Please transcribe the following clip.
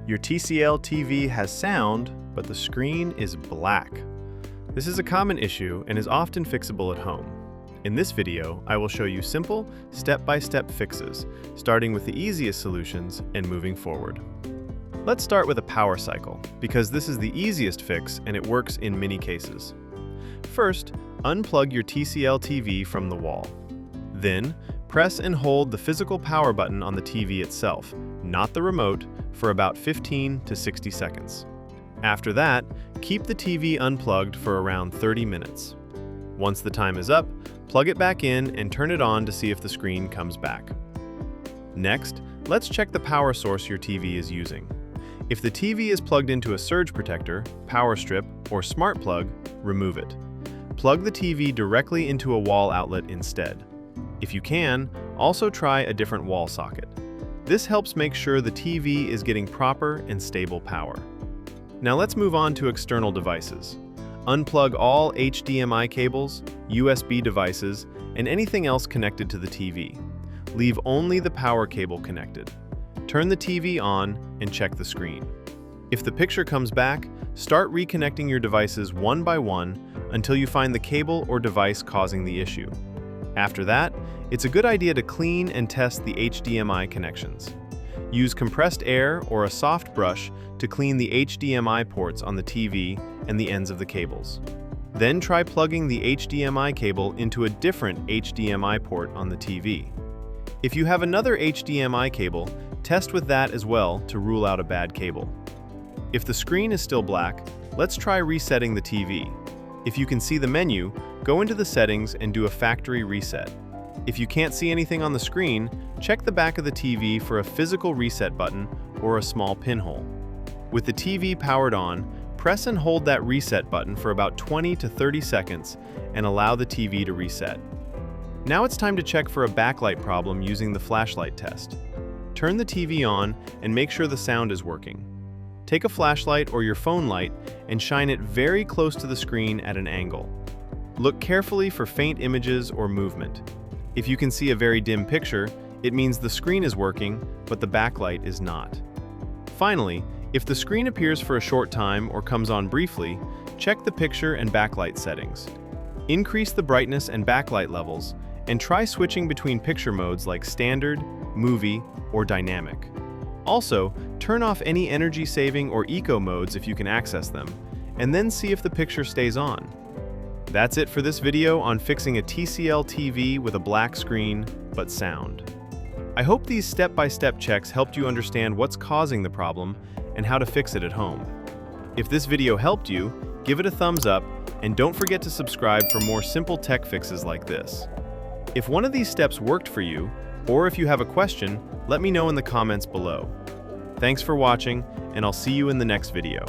Your TCL TV has sound, but the screen is black. This is a common issue and is often fixable at home. In this video, I will show you simple, step-by-step fixes, starting with the easiest solutions and moving forward. Let's start with a power cycle, because this is the easiest fix and it works in many cases. First, unplug your TCL TV from the wall. Then, press and hold the physical power button on the TV itself, not the remote, for about 15 to 60 seconds. After that, keep the TV unplugged for around 30 minutes. Once the time is up, plug it back in and turn it on to see if the screen comes back. Next, let's check the power source your TV is using. If the TV is plugged into a surge protector, power strip, or smart plug, remove it. Plug the TV directly into a wall outlet instead. If you can, also try a different wall socket. This helps make sure the TV is getting proper and stable power. Now let's move on to external devices. Unplug all HDMI cables, USB devices, and anything else connected to the TV. Leave only the power cable connected. Turn the TV on and check the screen. If the picture comes back, start reconnecting your devices one by one until you find the cable or device causing the issue. After that, it's a good idea to clean and test the HDMI connections. Use compressed air or a soft brush to clean the HDMI ports on the TV and the ends of the cables. Then try plugging the HDMI cable into a different HDMI port on the TV. If you have another HDMI cable, test with that as well to rule out a bad cable. If the screen is still black, let's try resetting the TV. If you can see the menu, go into the settings and do a factory reset. If you can't see anything on the screen, check the back of the TV for a physical reset button or a small pinhole. With the TV powered on, press and hold that reset button for about 20 to 30 seconds and allow the TV to reset. Now it's time to check for a backlight problem using the flashlight test. Turn the TV on and make sure the sound is working. Take a flashlight or your phone light and shine it very close to the screen at an angle. Look carefully for faint images or movement. If you can see a very dim picture, it means the screen is working, but the backlight is not. Finally, if the screen appears for a short time or comes on briefly, check the picture and backlight settings. Increase the brightness and backlight levels, and try switching between picture modes like standard, movie, or dynamic. Also, turn off any energy-saving or eco modes if you can access them, and then see if the picture stays on. That's it for this video on fixing a TCL TV with a black screen, but sound. I hope these step-by-step checks helped you understand what's causing the problem and how to fix it at home. If this video helped you, give it a thumbs up, and don't forget to subscribe for more simple tech fixes like this. If one of these steps worked for you, or if you have a question, let me know in the comments below. Thanks for watching, and I'll see you in the next video.